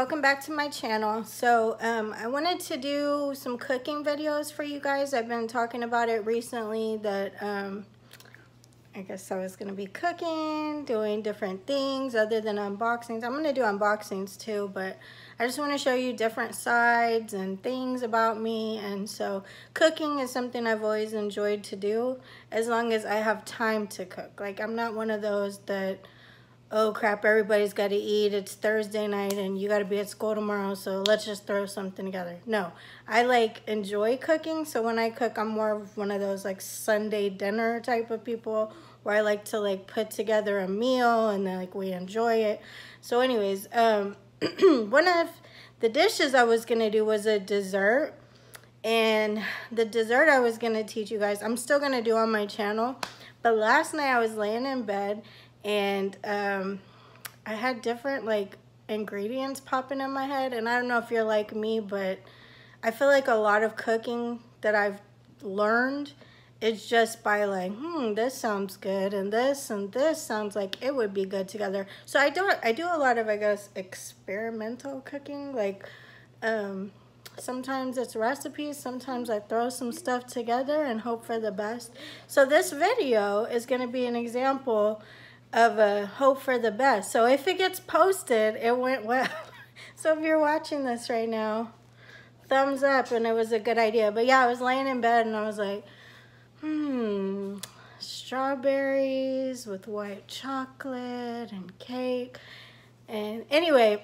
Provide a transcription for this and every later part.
welcome back to my channel. So I wanted to do some cooking videos for you guys. I've been talking about it recently that I guess I was gonna be cooking, doing different things other than unboxings. I'm gonna do unboxings too, but I just want to show you different sides and things about me. And so cooking is something I've always enjoyed to do as long as I have time to cook. Like, I'm not one of those that, oh crap, everybody's got to eat, it's Thursday night and you got to be at school tomorrow, so let's just throw something together. No, I like enjoy cooking. So when I cook, I'm more of one of those like Sunday dinner type of people where I like to like put together a meal and then like we enjoy it. So anyways, one of the dishes I was gonna do was a dessert, and the dessert I was gonna teach you guys, I'm still gonna do on my channel. But last night I was laying in bed and I had different like ingredients popping in my head, and I don't know if you're like me, but I feel like a lot of cooking that I've learned is just by like, this sounds good and this sounds like it would be good together. So I do a lot of, I guess, experimental cooking. Like sometimes it's recipes, sometimes I throw some stuff together and hope for the best. So this video is going to be an example of a hope for the best. So if it gets posted, it went well. So if you're watching this right now, thumbs up and it was a good idea. But yeah, I was laying in bed and I was like, strawberries with white chocolate and cake. And anyway,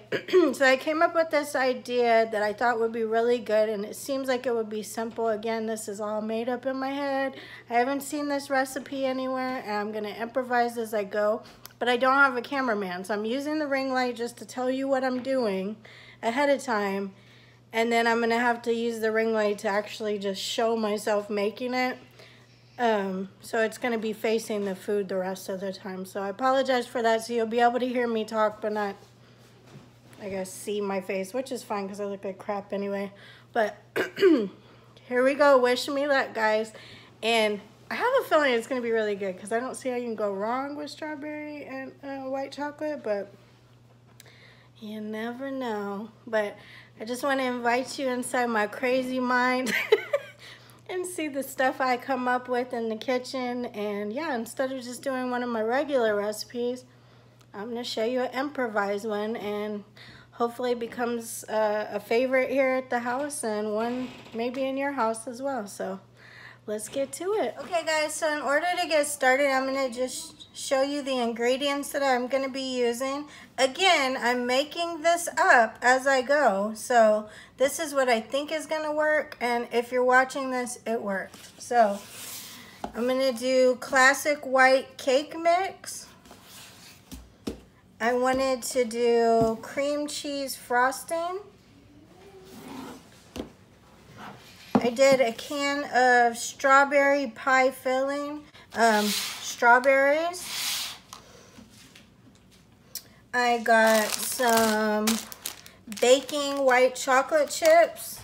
so I came up with this idea that I thought would be really good, and it seems like it would be simple. Again, this is all made up in my head. I haven't seen this recipe anywhere, and I'm gonna improvise as I go, but I don't have a cameraman, so I'm using the ring light just to tell you what I'm doing ahead of time, and then I'm gonna have to use the ring light to actually just show myself making it. So it's going to be facing the food the rest of the time. So I apologize for that. So you'll be able to hear me talk, but not, I guess, see my face, which is fine because I look like crap anyway. But here we go. Wish me luck, guys. And I have a feeling it's going to be really good because I don't see how you can go wrong with strawberry and white chocolate, but you never know. But I just want to invite you inside my crazy mind and see the stuff I come up with in the kitchen. And yeah, instead of just doing one of my regular recipes, I'm gonna show you an improvised one, and hopefully it becomes a favorite here at the house and one maybe in your house as well. So let's get to it. Okay guys, so in order to get started, I'm gonna just show you the ingredients that I'm gonna be using. Again, I'm making this up as I go, so this is what I think is gonna work, and if you're watching this, it worked. So I'm gonna do classic white cake mix. I wanted to do cream cheese frosting. I did a can of strawberry pie filling, strawberries. I got some baking white chocolate chips,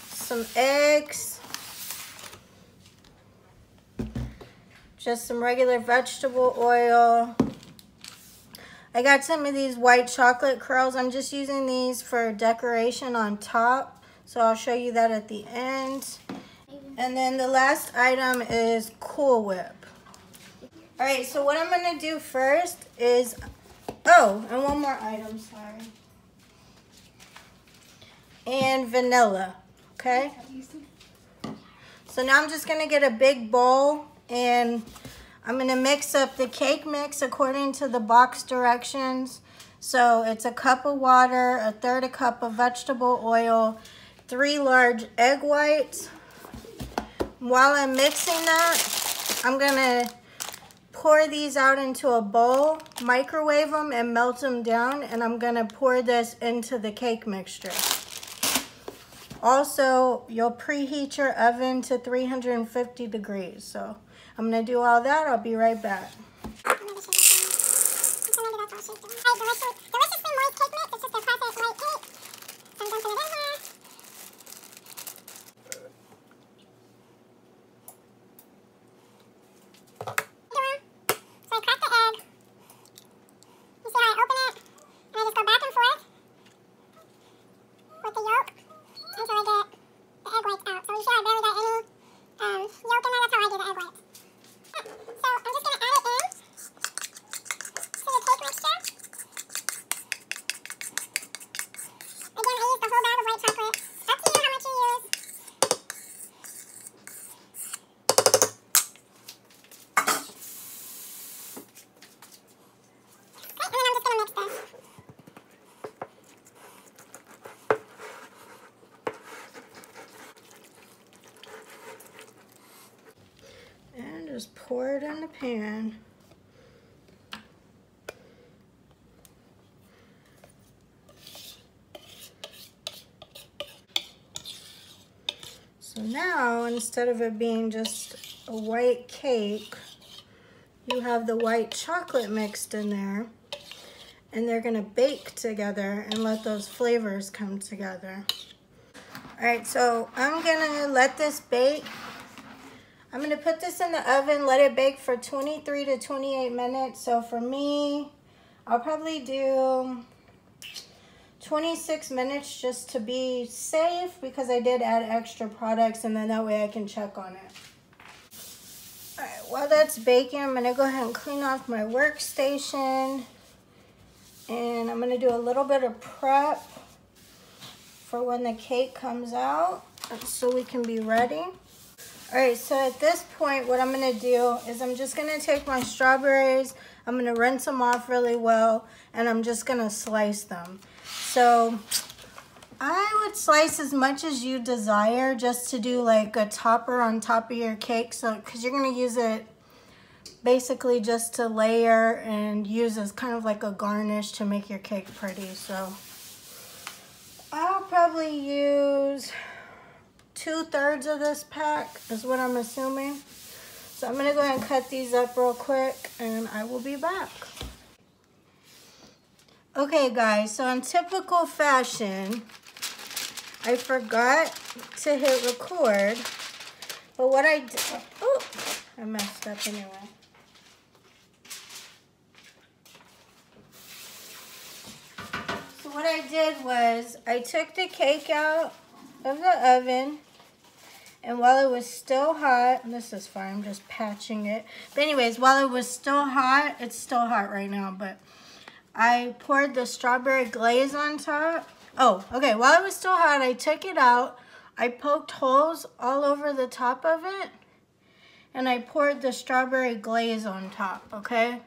some eggs, just some regular vegetable oil. I got some of these white chocolate curls. I'm just using these for decoration on top, so I'll show you that at the end. And then the last item is Cool Whip. All right, so what I'm gonna do first is, oh, and one more item, sorry. And vanilla, okay? So now I'm just gonna get a big bowl and I'm gonna mix up the cake mix according to the box directions. So it's a cup of water, a third a cup of vegetable oil, 3 large egg whites. While I'm mixing that, I'm gonna pour these out into a bowl, microwave them and melt them down, and I'm gonna pour this into the cake mixture. Also, you'll preheat your oven to 350 degrees. So I'm gonna do all that, I'll be right back. So I cracked the egg. You see how I open it? And I just pour it in the pan. So now, instead of it being just a white cake, you have the white chocolate mixed in there, and they're gonna bake together and let those flavors come together. All right, so I'm gonna let this bake. I'm gonna put this in the oven, let it bake for 23 to 28 minutes. So for me, I'll probably do 26 minutes just to be safe, because I did add extra products, and then that way I can check on it. All right, while that's baking, I'm gonna go ahead and clean off my workstation, and I'm gonna do a little bit of prep for when the cake comes out so we can be ready. All right, so at this point, what I'm gonna do is I'm just gonna take my strawberries, I'm gonna rinse them off really well, and I'm just gonna slice them. So I would slice as much as you desire, just to do like a topper on top of your cake. So, because you're gonna use it basically just to layer and use as kind of like a garnish to make your cake pretty. So I'll probably use 2/3 of this pack is what I'm assuming. So I'm gonna go ahead and cut these up real quick, and I will be back. Okay guys, so in typical fashion, I forgot to hit record, but what I did, oh, I messed up anyway. So what I did was, I took the cake out of the oven, and while it was still hot, this is fine, I'm just patching it. But anyways, while it was still hot, it's still hot right now, but I poured the strawberry glaze on top. Oh, okay, while it was still hot, I took it out. I poked holes all over the top of it, and I poured the strawberry glaze on top, okay?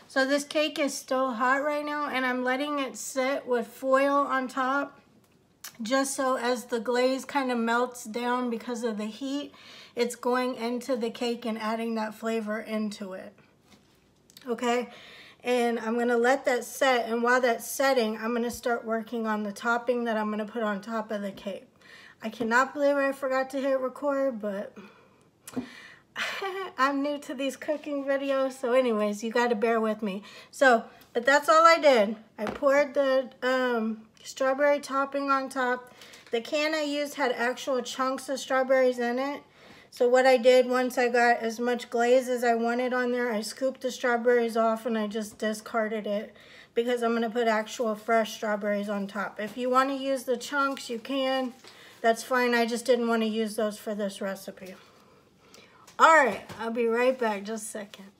So this cake is still hot right now, and I'm letting it sit with foil on top, just so as the glaze kind of melts down because of the heat, it's going into the cake and adding that flavor into it, okay? And I'm gonna let that set, and while that's setting, I'm gonna start working on the topping that I'm gonna put on top of the cake. I cannot believe I forgot to hit record, but I'm new to these cooking videos, so anyways, you gotta bear with me. So, but that's all I did. I poured the strawberry topping on top. The can I used had actual chunks of strawberries in it. So what I did, once I got as much glaze as I wanted on there, I scooped the strawberries off and I just discarded it, because I'm gonna put actual fresh strawberries on top. If you wanna use the chunks, you can. That's fine, I just didn't wanna use those for this recipe. All right, I'll be right back, just a second.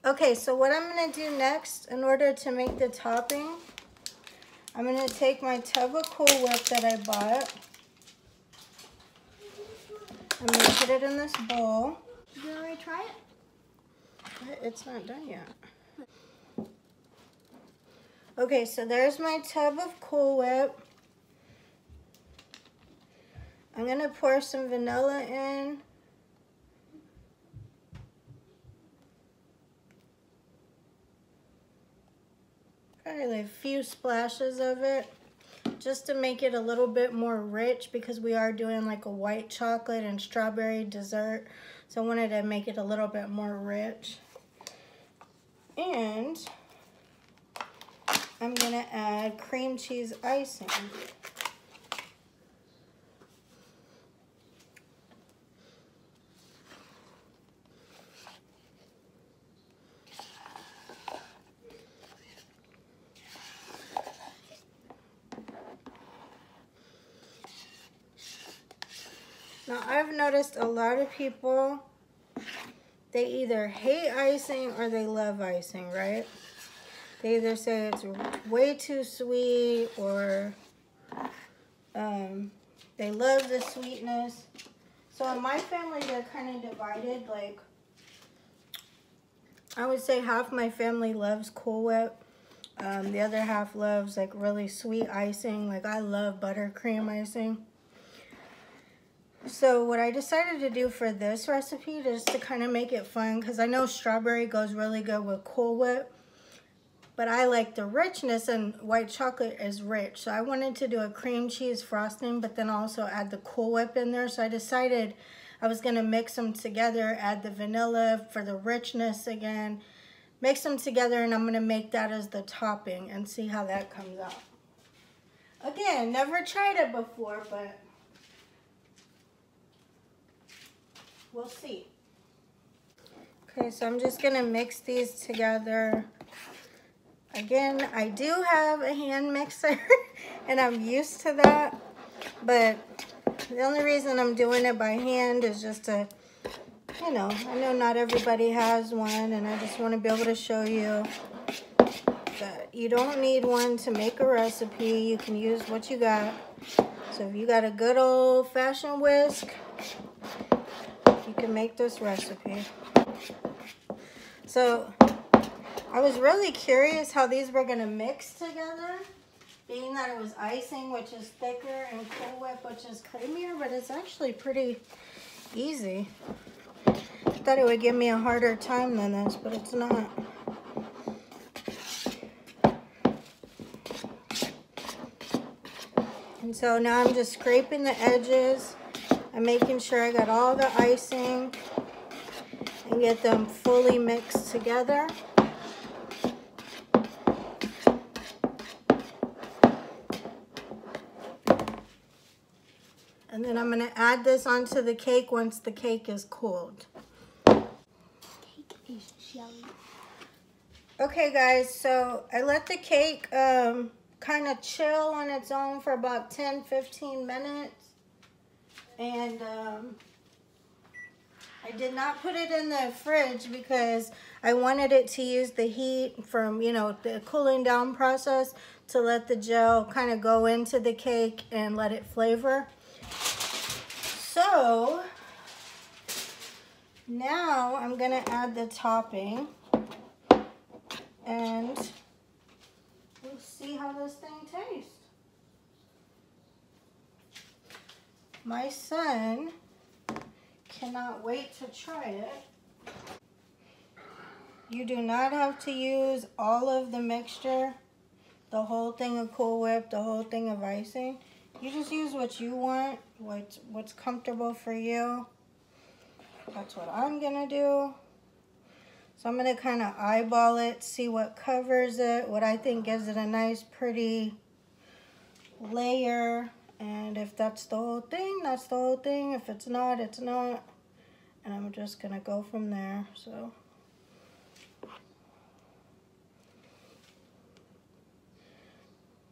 Okay, so what I'm gonna do next, in order to make the topping, I'm gonna take my tub of Cool Whip that I bought. I'm gonna put it in this bowl. Did you already try it? It's not done yet. Okay, so there's my tub of Cool Whip. I'm gonna pour some vanilla in. Probably like a few splashes of it, just to make it a little bit more rich, because we are doing like a white chocolate and strawberry dessert. So I wanted to make it a little bit more rich. And I'm gonna add cream cheese icing. Now, I've noticed a lot of people, they either hate icing or they love icing, right? They either say it's way too sweet, or they love the sweetness. So in my family, they're kind of divided. Like, I would say half my family loves Cool Whip. The other half loves like really sweet icing. Like, I love buttercream icing. So what I decided to do for this recipe, just to kind of make it fun, because I know strawberry goes really good with Cool Whip, but I like the richness, and white chocolate is rich. So I wanted to do a cream cheese frosting, but then also add the Cool Whip in there. So I decided I was gonna mix them together, add the vanilla for the richness again, mix them together, and I'm gonna make that as the topping and see how that comes out. Again, never tried it before, but we'll see. Okay, so I'm just gonna mix these together. Again, I do have a hand mixer and I'm used to that, but the only reason I'm doing it by hand is just to, you know, I know not everybody has one, and I just want to be able to show you that you don't need one to make a recipe. You can use what you got. So if you got a good old-fashioned whisk, you can make this recipe. So I was really curious how these were going to mix together, being that it was icing, which is thicker, and Cool Whip, which is creamier, but it's actually pretty easy. I thought it would give me a harder time than this, but it's not. And so now I'm just scraping the edges. I'm making sure I got all the icing and get them fully mixed together. And then I'm going to add this onto the cake once the cake is cooled. Cake is jelly. Okay guys, so I let the cake kind of chill on its own for about 10-15 minutes. And I did not put it in the fridge because I wanted it to use the heat from, you know, the cooling down process to let the gel kind of go into the cake and let it flavor. So now I'm gonna add the topping and we'll see how this thing tastes. My son cannot wait to try it. You do not have to use all of the mixture, the whole thing of Cool Whip, the whole thing of icing. You just use what you want, what's comfortable for you. That's what I'm gonna do. So I'm gonna kind of eyeball it, see what covers it, what I think gives it a nice pretty layer. And if that's the whole thing, that's the whole thing. If it's not, it's not. And I'm just gonna go from there, so.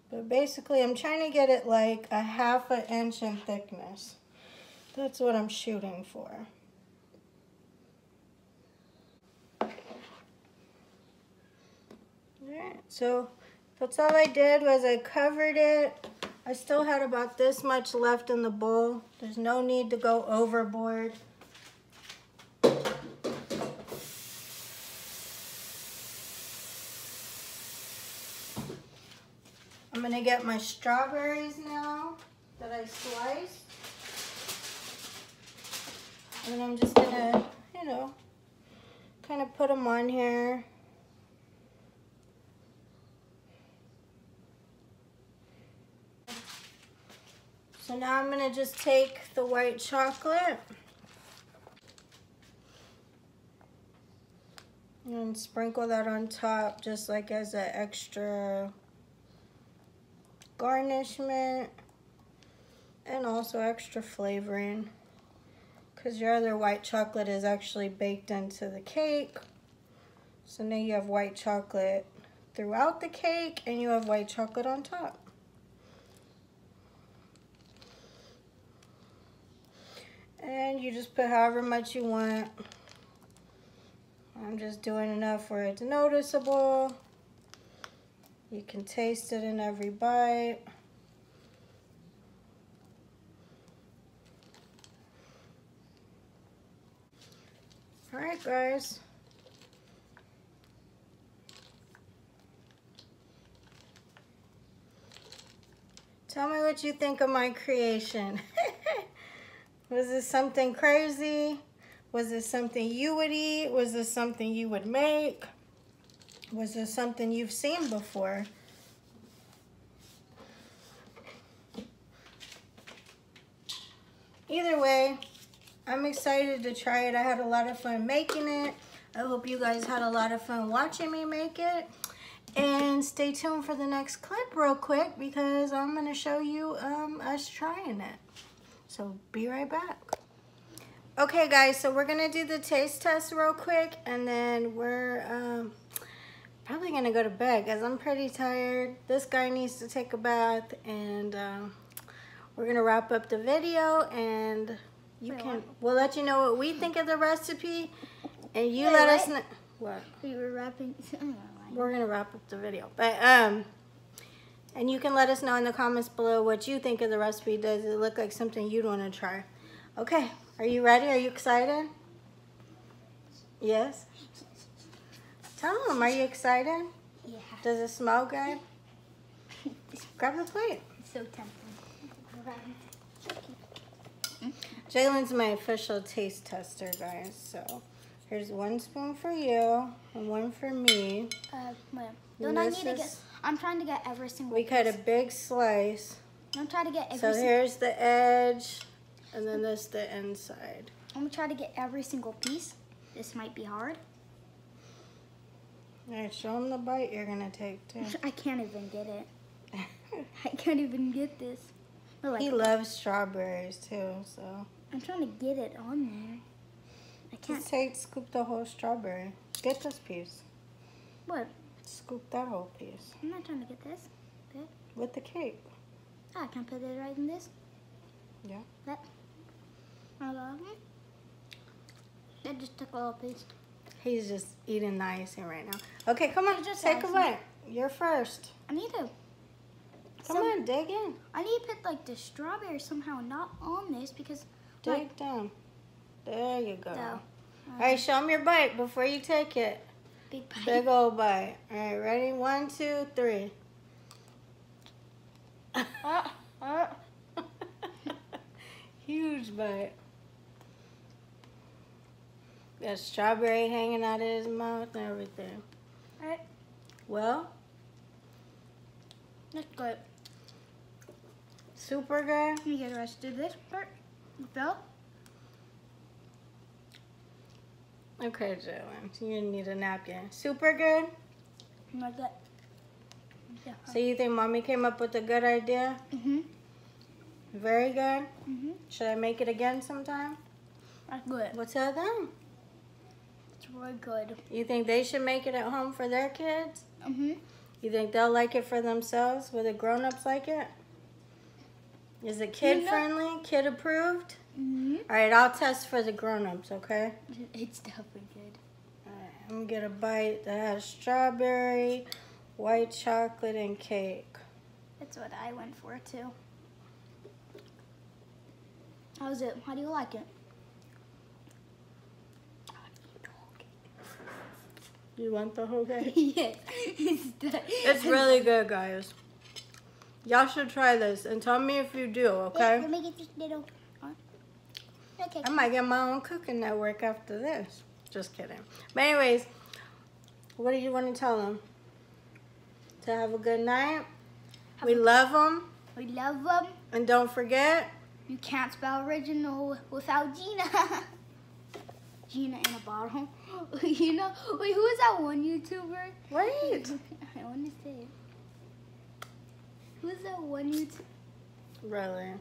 But basically, I'm trying to get it like a 1/2 inch in thickness. That's what I'm shooting for. Alright, so that's all I did was I covered it. I still had about this much left in the bowl. There's no need to go overboard. I'm gonna get my strawberries now that I sliced. And I'm just gonna, you know, kind of put them on here. So now I'm gonna just take the white chocolate and sprinkle that on top just like as an extra garnishment and also extra flavoring, because your other white chocolate is actually baked into the cake. So now you have white chocolate throughout the cake and you have white chocolate on top. And you just put however much you want. I'm just doing enough where it's noticeable. You can taste it in every bite. All right, guys. Tell me what you think of my creation. Was this something crazy? Was this something you would eat? Was this something you would make? Was this something you've seen before? Either way, I'm excited to try it. I had a lot of fun making it. I hope you guys had a lot of fun watching me make it. And stay tuned for the next clip real quick because I'm going to show you us trying it. So be right back. Okay guys, so we're going to do the taste test real quick and then we're probably going to go to bed because I'm pretty tired. This guy needs to take a bath and we're going to wrap up the video and we'll let you know what we think of the recipe and you let us know. What? We were wrapping. We're gonna wrap up the video, but and you can let us know in the comments below what you think of the recipe. Does it look like something you'd want to try? Okay, are you ready? Are you excited? Yes. Tell them, are you excited? Yeah. Does it smell good? Grab the plate. It's so tempting. Jalen's my official taste tester, guys. So here's 1 spoon for you and 1 for me. Wait. Don't I need to get? I'm trying to get every single. We cut a big slice. I'm trying to get every. So here's the edge, and then this the inside. I'm gonna try to get every single piece. This might be hard. All right, show them the bite you're gonna take too. I can't even get it. I can't even get this. Like, he loves strawberries too, so. I'm trying to get it on there. I can't. Just scoop the whole strawberry. Get this piece. What? Scoop that whole piece. I'm not trying to get this. Good. With the cake. Oh, I can put it right in this. Yeah. That. That just took a little piece. He's just eating the icing right now. Okay, come on, Just take a icing. bite. You're first. I need to. Come on, dig in. I need to put like the strawberry somehow not on this because. Dig down. There you go. No. All right, show them your bite before you take it. Big bite. Big old bite. All right, ready? 1, 2, 3. Huge bite. Got strawberry hanging out of his mouth and everything. All right. Well, That's good. super good. Let me get the rest of this part. Phil? Okay, Jalen, you need a napkin. Super good. Like that. Yeah. So you think mommy came up with a good idea? Mhm. Very good. Mhm. Should I make it again sometime? That's good. Well, tell them. It's really good. You think they should make it at home for their kids? Mhm. You think they'll like it for themselves? Will the grown-ups like it? Is it kid-friendly, kid-approved? Mhm. All right, I'll test for the grown-ups, okay? It's definitely good. All right, I'm gonna get a bite that has strawberry, white chocolate, and cake. That's what I went for too. How's it? How do you like it? You want the whole cake? Yes. It's really good, guys. Y'all should try this and tell me if you do, okay? Let me get this little. Okay. I might get my own cooking network after this. Just kidding. But anyways, what do you want to tell them? To have a good night. We love them. We love them. And don't forget. You can't spell original without Gina. Gina in a bottle. You know, wait, who is that one YouTuber? Wait. I want to say it. Who's that one YouTuber? Really?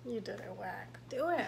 You did it whack. Do it.